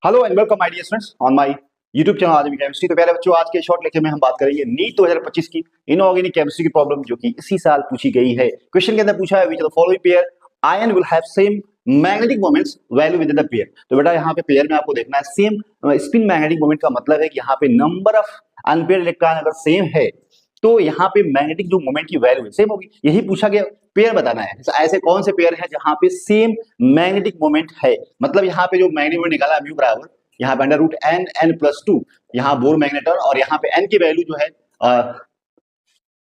Hello and welcome my dear students on my YouTube channel Azmi chemistry. तो प्यारे बच्चों, आज के शॉर्ट लेक्चर में हम बात करेंगे नीट 2025 की इनऑर्गेनिक केमिस्ट्री की प्रॉब्लम जो कि इसी साल पूछी गई है। क्वेश्चन के अंदर पूछा है which of the following pair ion will have same magnetic moments value with in the pair. तो बेटा यहाँ पे पेयर में आपको देखना है सेम स्पिन मैग्नेटिक मोमेंट का मतलब है कि यहाँ पे नंबर ऑफ अनपेयर्ड इलेक्ट्रॉन अगर सेम है तो यहाँ पे मैग्नेटिक जो मोमेंट की वैल्यू है सेम होगी। यही पूछा गया, पेयर बताना है। ऐसे कौन से पेयर है जहां पे सेम मैग्नेटिक मोमेंट है, मतलब यहाँ पे जो मैग्नेटिक मोमेंट निकाला म्यू बराबर यहाँ पे under root n n plus two, यहाँ बोर मैग्नेटन, और यहाँ पे एन की वैल्यू जो है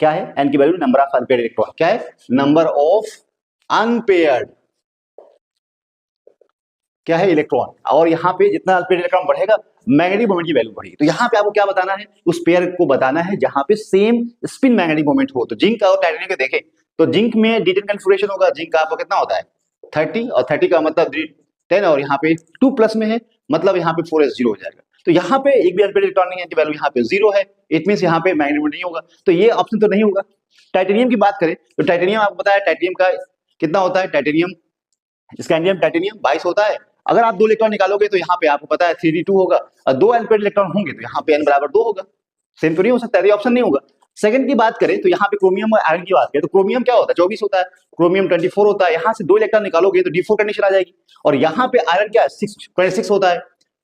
क्या है, एन की value number of unpaired electron, क्या है नंबर ऑफ अनपेयर्ड, क्या है इलेक्ट्रॉन। और यहाँ पे जितना अनपेयर्ड इलेक्ट्रॉन बढ़ेगा मैग्नेटिक मोमेंट की वैल्यू बढ़ेगी। तो यहाँ पे आपको क्या बताना है, उस पेयर को बताना है जहां पे सेम स्पिन मैग्नेटिक मोमेंट हो। तो जिंक और टाइटेनियम के देखें तो जिंक में D10 कन्फिगरेशन होगा। जिंक का आपको कितना होता है 30, और 30 का मतलब 10, और यहाँ पे 2 प्लस में है मतलब यहाँ पे 4s 0 हो जाएगा। तो यहाँ पे एक भी अनपेयर्ड इलेक्ट्रॉन नहीं है, वैल्यू यहाँ पे 0 है, इट मींस यहाँ पे मैग्नेटिक मोमेंट नहीं होगा। तो ये ऑप्शन तो नहीं होगा। टाइटेनियम की बात करें तो टाइटेनियम आपको पता है टाइटेनियम का कितना होता है, टाइटेनियम स्कैंडियम टाइटेनियम 22 होता है। अगर आप 2 इलेक्ट्रॉन निकालोगे तो यहाँ पे आपको पता है 3d2 होगा, और 2 अनपेयर्ड इलेक्ट्रॉन होंगे तो यहाँ पे n बराबर 2 होगा। सेम तो नहीं हो सकता, ये ऑप्शन नहीं होगा। सेकंड की बात करें तो यहाँ पे क्रोमियम और आयरन की बात करें तो क्रोमियम क्या होता है 24 होता है, क्रोमियम 24 होता है। यहाँ से 2 इलेक्ट्रॉन निकालोगे तो d4 कंडीशन आ जाएगी, और यहाँ पे आयरन क्या है 26 होता है,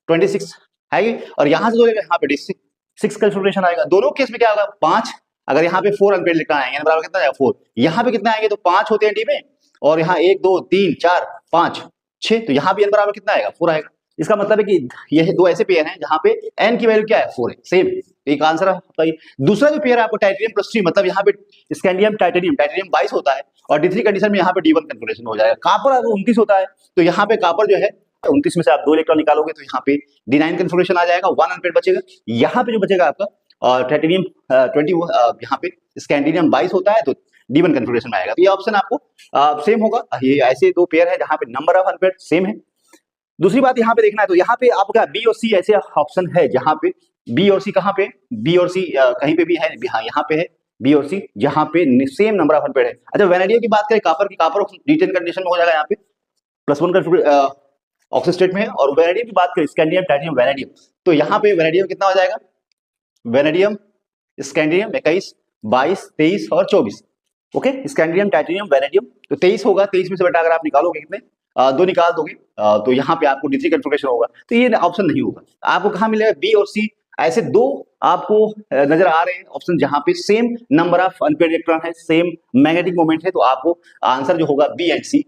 26 है, और यहाँ से 2 यहाँ पे d6 कैलकुलेशन आएगा। दोनों केस में क्या होगा 5, अगर यहाँ पे 4 अनपेयर्ड इलेक्ट्रॉन आएंगे बराबर कितना आएगा 4, यहाँ पे कितना आएंगे तो 5 होते हैं डी में, और यहाँ 1 2 3 4 5 6, तो यहाँ भी n बराबर कितना आएगा 4 आएगा। इसका मतलब है कि यह 2 ऐसे पेयर हैं जहां पे n की वैल्यू क्या है 4 है, सेम। एक आंसर है। दूसरा जो पेयर है आपको टाइटेनियम प्लस 3, मतलब यहाँ पे स्कैंडियम टाइटेनियम 22 होता है, और D3 कंडीशन में यहाँ पे D1 कन्फिगरेशन हो जाएगा। कॉपर 29 होता है, तो यहाँ पे कॉपर जो है 29 में से आप 2 इलेक्ट्रॉन निकालोगे तो यहाँ पे D9 कन्फिगरेशन आ जाएगा, 1 अनपेयर्ड बचेगा। यहाँ पे जो बचेगा आपका और टाइटेनियम 20, यहाँ पे स्कैंडियम 22 होता है तो D1 कन्फिगरेशन में आएगा। तो ये ऑप्शन आपको सेम होगा। ये ऐसे 2 पेयर है जहां पे नंबर ऑफ अनपेयर्ड सेम है। दूसरी बात यहाँ पे देखना है तो यहाँ पे आपका बी और सी ऐसे ऑप्शन है जहां पे बी और सी, कहां पे बी और सी कहीं पे भी है, हाँ यहाँ पे है बी और सी जहां पे सेम नंबर ऑफ अनपेयर्ड है। अच्छा वैनेडियम की बात करें कॉपर की, कॉपर D10 कंडीशन में हो जाएगा यहाँ पे +1 का ऑक्सीजन स्टेट में है। और वैनेडियम की बात करें स्कैंडियम टाइटेनियम वैनेडियम, तो यहाँ पे वैनेडियम कितना हो जाएगा, वैनेडियम स्कैंडियम 21 22 23 और 24, ओके। स्कैंडियम टाइटेनियम वैनेडियम तो 23 होगा, 23 में से बेटा अगर आप निकालोगे कितने 2 निकाल दोगे तो यहाँ पे आपको D3 कन्फिगरेशन होगा, तो ये ऑप्शन नहीं होगा। आपको कहाँ मिलेगा बी और सी, ऐसे 2 आपको नजर आ रहे हैं ऑप्शन जहां पे same number of unpaired electron है, सेम मैग्नेटिक मोमेंट है, तो आपको आंसर जो होगा बी एंड सी